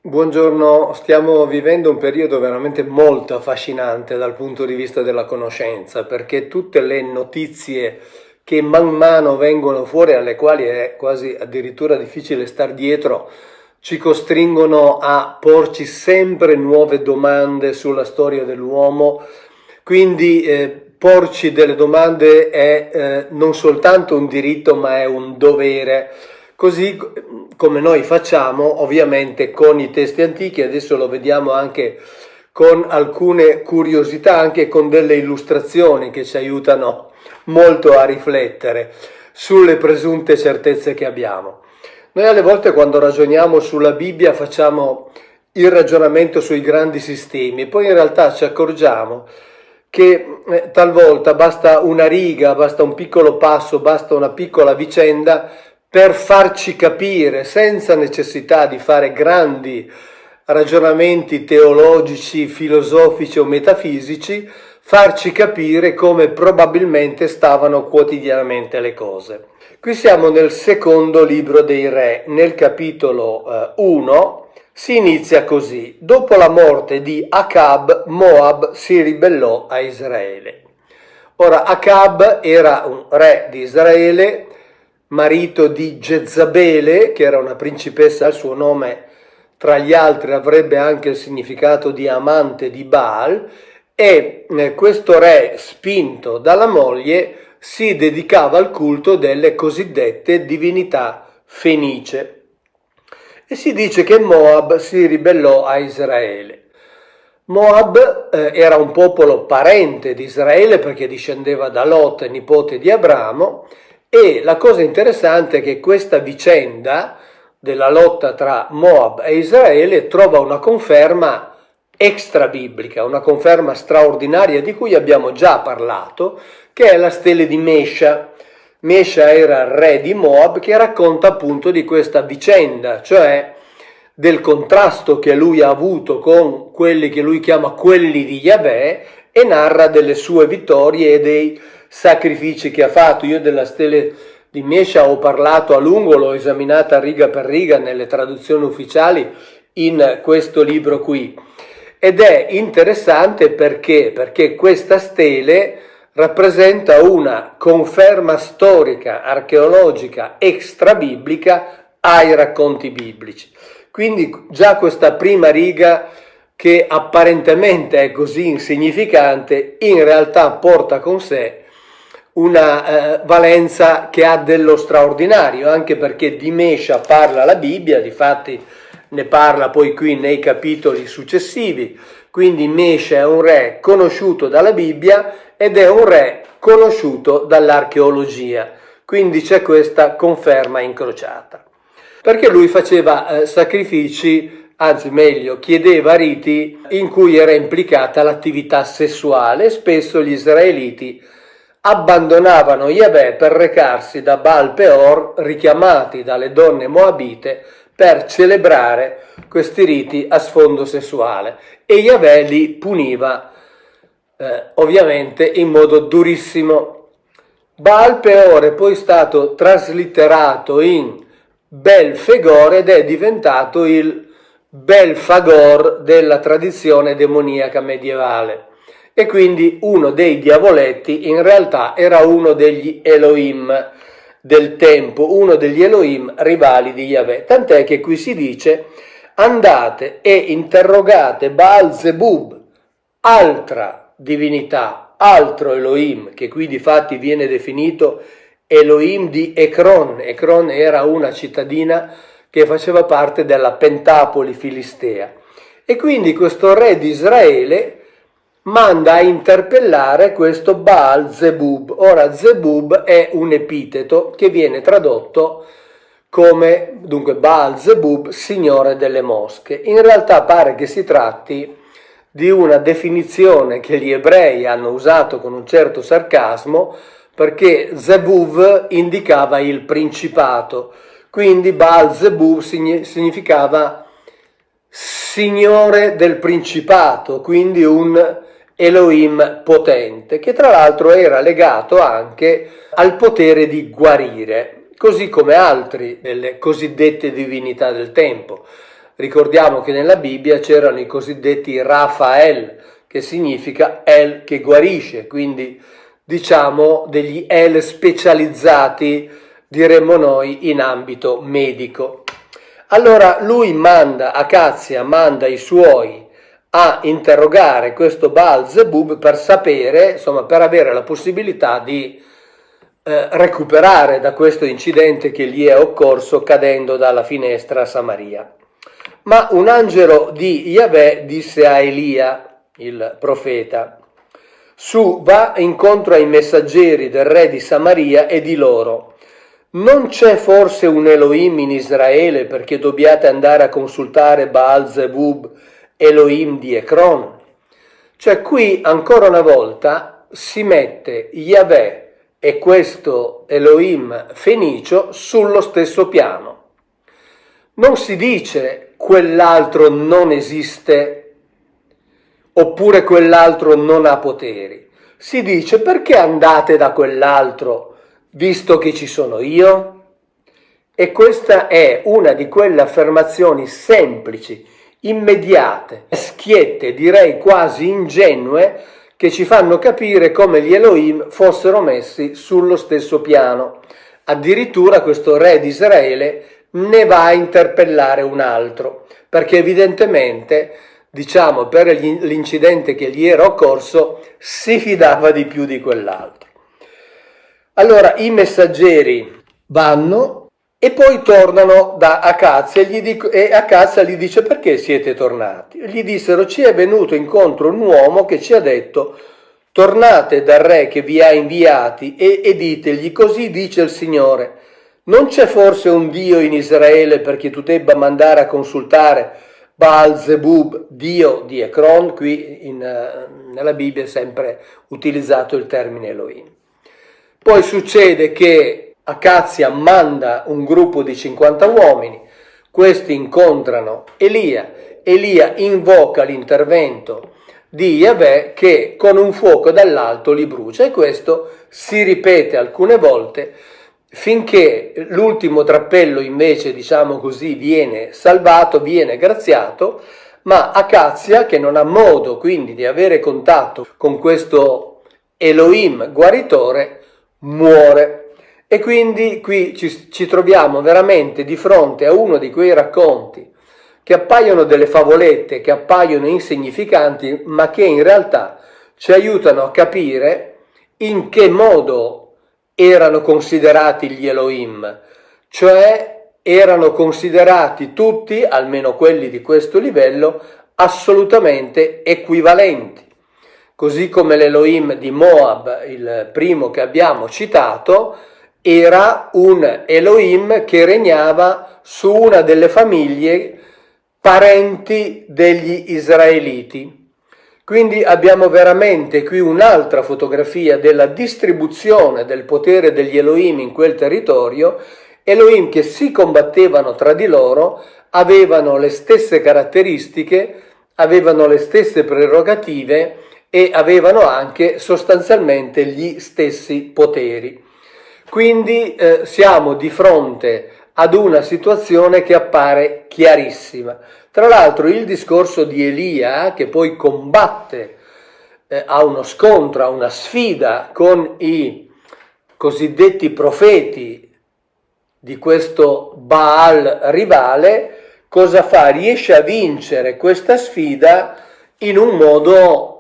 Buongiorno, stiamo vivendo un periodo veramente molto affascinante dal punto di vista della conoscenza, perché tutte le notizie che man mano vengono fuori, alle quali è quasi addirittura difficile star dietro, ci costringono a porci sempre nuove domande sulla storia dell'uomo. Quindi porci delle domande è non soltanto un diritto, ma è un dovere. Così come noi facciamo ovviamente con i testi antichi, adesso lo vediamo anche con alcune curiosità, anche con delle illustrazioni che ci aiutano molto a riflettere sulle presunte certezze che abbiamo. Noi alle volte quando ragioniamo sulla Bibbia facciamo il ragionamento sui grandi sistemi, poi in realtà ci accorgiamo che talvolta basta una riga, basta un piccolo passo, basta una piccola vicenda per farci capire, senza necessità di fare grandi ragionamenti teologici, filosofici o metafisici, farci capire come probabilmente stavano quotidianamente le cose. Qui siamo nel secondo libro dei Re, nel capitolo 1, si inizia così: dopo la morte di Acab, Moab si ribellò a Israele. Ora, Acab era un re di Israele, marito di Jezabele, che era una principessa. Il suo nome, tra gli altri, avrebbe anche il significato di amante di Baal, e questo re, spinto dalla moglie, si dedicava al culto delle cosiddette divinità fenicie. E si dice che Moab si ribellò a Israele. Moab era un popolo parente di Israele perché discendeva da Lot, nipote di Abramo, e la cosa interessante è che questa vicenda della lotta tra Moab e Israele trova una conferma extra biblica, una conferma straordinaria di cui abbiamo già parlato, che è la stele di Mesha. Mesha era il re di Moab, che racconta appunto di questa vicenda, cioè del contrasto che lui ha avuto con quelli che lui chiama quelli di Yahweh, e narra delle sue vittorie e dei sacrifici che ha fatto. Io della stele di Mesha ho parlato a lungo, l'ho esaminata riga per riga nelle traduzioni ufficiali in questo libro qui, ed è interessante perché questa stele rappresenta una conferma storica, archeologica, extrabiblica ai racconti biblici. Quindi già questa prima riga, che apparentemente è così insignificante, in realtà porta con sé una valenza che ha dello straordinario, anche perché di Mesha parla la Bibbia, difatti ne parla poi qui nei capitoli successivi. Quindi Mesha è un re conosciuto dalla Bibbia ed è un re conosciuto dall'archeologia, quindi c'è questa conferma incrociata. Perché lui faceva sacrifici, anzi meglio, chiedeva riti in cui era implicata l'attività sessuale, e spesso gli israeliti abbandonavano Yahweh per recarsi da Baal Peor, richiamati dalle donne moabite, per celebrare questi riti a sfondo sessuale, e Yahweh li puniva ovviamente in modo durissimo. Baal Peor è poi stato traslitterato in Belfegor ed è diventato il Belfagor della tradizione demoniaca medievale, e quindi uno dei diavoletti in realtà era uno degli Elohim del tempo, uno degli Elohim rivali di Yahweh, tant'è che qui si dice: andate e interrogate Baal Zebub, altra divinità, altro Elohim, che qui difatti viene definito Elohim di Ecron. Ecron era una cittadina che faceva parte della Pentapoli filistea, e quindi questo re di Israele manda a interpellare questo Baal Zebub. Ora, Zebub è un epiteto che viene tradotto come, dunque, Baal Zebub, signore delle mosche. In realtà pare che si tratti di una definizione che gli ebrei hanno usato con un certo sarcasmo, perché Zebuv indicava il principato, quindi Baal Zebub significava signore del principato, quindi un Elohim potente, che tra l'altro era legato anche al potere di guarire, così come altri delle cosiddette divinità del tempo. Ricordiamo che nella Bibbia c'erano i cosiddetti Raphael, che significa El che guarisce, quindi diciamo degli El specializzati, diremmo noi, in ambito medico. Allora lui Acazia manda i suoi a interrogare questo Baal Zebub per sapere, insomma, per avere la possibilità di recuperare da questo incidente che gli è occorso cadendo dalla finestra a Samaria. Ma un angelo di Yahweh disse a Elia, il profeta: su, va incontro ai messaggeri del re di Samaria e di loro: non c'è forse un Elohim in Israele perché dobbiate andare a consultare Baal Zebub, Elohim di Ecron? Cioè qui ancora una volta si mette Yahweh e questo Elohim fenicio sullo stesso piano. Non si dice quell'altro non esiste oppure quell'altro non ha poteri. Si dice perché andate da quell'altro visto che ci sono io? E questa è una di quelle affermazioni semplici, immediate, schiette, direi quasi ingenue, che ci fanno capire come gli Elohim fossero messi sullo stesso piano. Addirittura questo re di Israele ne va a interpellare un altro, perché evidentemente, diciamo, per l'incidente che gli era occorso, si fidava di più di quell'altro. Allora i messaggeri vanno e poi tornano da Acazia e Acazia gli dice: perché siete tornati? Gli dissero: ci è venuto incontro un uomo che ci ha detto: tornate dal re che vi ha inviati e ditegli: così dice il Signore, non c'è forse un Dio in Israele perché tu debba mandare a consultare Baal Zebub, Dio di Ecron? Qui nella Bibbia è sempre utilizzato il termine Elohim. Poi succede che Acazia manda un gruppo di 50 uomini, questi incontrano Elia invoca l'intervento di Yahweh che con un fuoco dall'alto li brucia, e questo si ripete alcune volte finché l'ultimo drappello invece, diciamo così, viene salvato, viene graziato, ma Acazia, che non ha modo quindi di avere contatto con questo Elohim guaritore, muore. E quindi qui ci troviamo veramente di fronte a uno di quei racconti che appaiono delle favolette, che appaiono insignificanti, ma che in realtà ci aiutano a capire in che modo erano considerati gli Elohim, cioè erano considerati tutti, almeno quelli di questo livello, assolutamente equivalenti. Così come l'Elohim di Moab, il primo che abbiamo citato, era un Elohim che regnava su una delle famiglie parenti degli israeliti. Quindi abbiamo veramente qui un'altra fotografia della distribuzione del potere degli Elohim in quel territorio, Elohim che si combattevano tra di loro, avevano le stesse caratteristiche, avevano le stesse prerogative e avevano anche sostanzialmente gli stessi poteri. Quindi siamo di fronte ad una situazione che appare chiarissima. Tra l'altro il discorso di Elia, che poi combatte, ha uno scontro, ha una sfida con i cosiddetti profeti di questo Baal rivale, cosa fa? Riesce a vincere questa sfida in un modo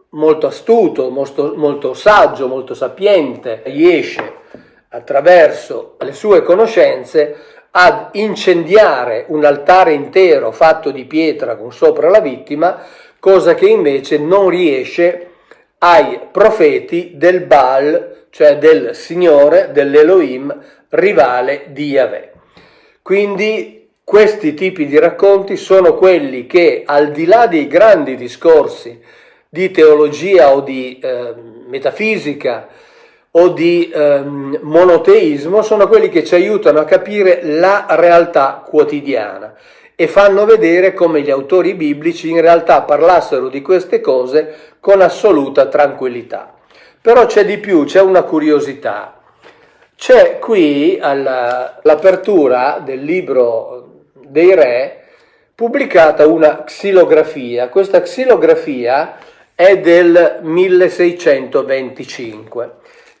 molto astuto, molto saggio, molto sapiente. Riesce attraverso le sue conoscenze ad incendiare un altare intero fatto di pietra con sopra la vittima, cosa che invece non riesce ai profeti del Baal, cioè del Signore, dell'Elohim, rivale di Yahweh. Quindi questi tipi di racconti sono quelli che, al di là dei grandi discorsi di teologia o di metafisica o di monoteismo, sono quelli che ci aiutano a capire la realtà quotidiana e fanno vedere come gli autori biblici in realtà parlassero di queste cose con assoluta tranquillità. Però c'è di più, c'è una curiosità. C'è qui all'apertura del libro dei Re pubblicata una xilografia. Questa xilografia è del 1625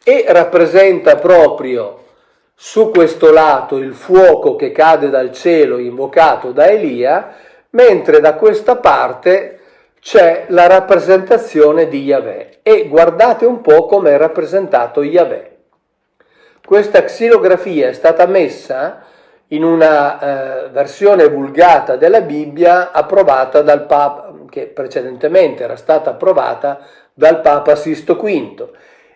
e rappresenta proprio su questo lato il fuoco che cade dal cielo invocato da Elia, mentre da questa parte c'è la rappresentazione di Yahweh. E guardate un po' come è rappresentato Yahweh. Questa xilografia è stata messa in una versione vulgata della Bibbia approvata dal Papa, che precedentemente era stata approvata dal Papa Sisto V.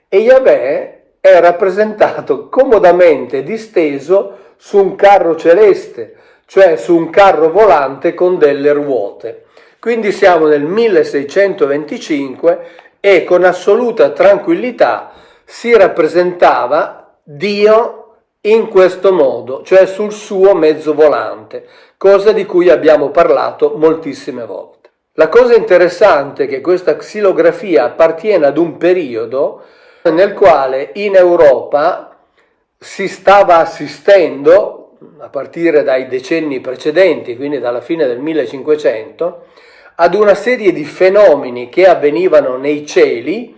E Yahweh è rappresentato comodamente disteso su un carro celeste, cioè su un carro volante con delle ruote. Quindi siamo nel 1625 e con assoluta tranquillità si rappresentava Dio in questo modo, cioè sul suo mezzo volante, cosa di cui abbiamo parlato moltissime volte. La cosa interessante è che questa xilografia appartiene ad un periodo nel quale in Europa si stava assistendo, a partire dai decenni precedenti, quindi dalla fine del 1500, ad una serie di fenomeni che avvenivano nei cieli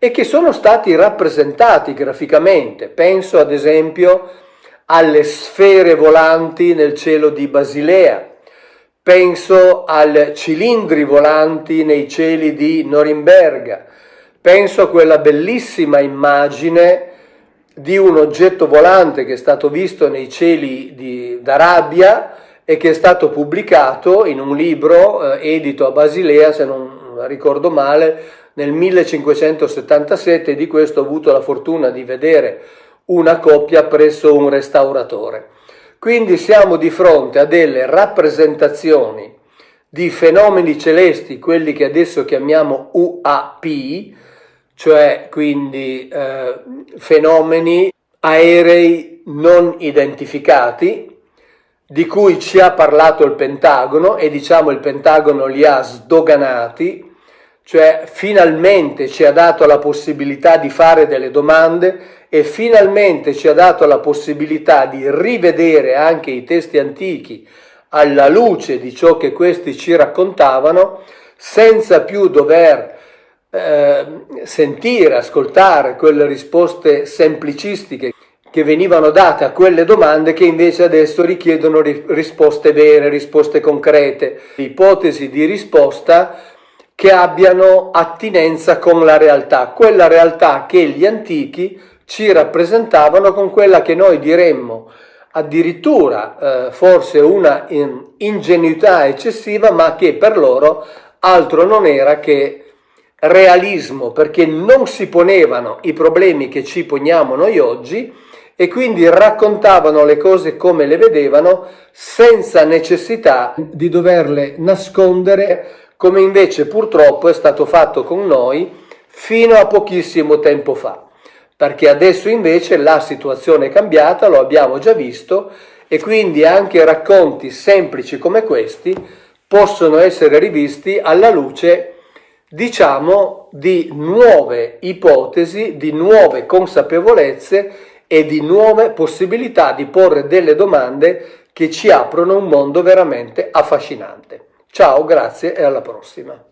e che sono stati rappresentati graficamente. Penso ad esempio alle sfere volanti nel cielo di Basilea, penso ai cilindri volanti nei cieli di Norimberga, penso a quella bellissima immagine di un oggetto volante che è stato visto nei cieli d'Arabia e che è stato pubblicato in un libro edito a Basilea, se non ricordo male, nel 1577. Di questo ho avuto la fortuna di vedere una copia presso un restauratore. Quindi siamo di fronte a delle rappresentazioni di fenomeni celesti, quelli che adesso chiamiamo UAP, cioè quindi fenomeni aerei non identificati, di cui ci ha parlato il Pentagono, e diciamo il Pentagono li ha sdoganati, cioè finalmente ci ha dato la possibilità di fare delle domande e finalmente ci ha dato la possibilità di rivedere anche i testi antichi alla luce di ciò che questi ci raccontavano, senza più dover sentire, ascoltare quelle risposte semplicistiche che venivano date a quelle domande che invece adesso richiedono risposte vere, risposte concrete, ipotesi di risposta che abbiano attinenza con la realtà, quella realtà che gli antichi ci rappresentavano con quella che noi diremmo addirittura forse una ingenuità eccessiva, ma che per loro altro non era che realismo, perché non si ponevano i problemi che ci poniamo noi oggi e quindi raccontavano le cose come le vedevano senza necessità di doverle nascondere, come invece purtroppo è stato fatto con noi fino a pochissimo tempo fa, perché adesso invece la situazione è cambiata, lo abbiamo già visto, e quindi anche racconti semplici come questi possono essere rivisti alla luce, diciamo, di nuove ipotesi, di nuove consapevolezze e di nuove possibilità di porre delle domande che ci aprono un mondo veramente affascinante. Ciao, grazie e alla prossima.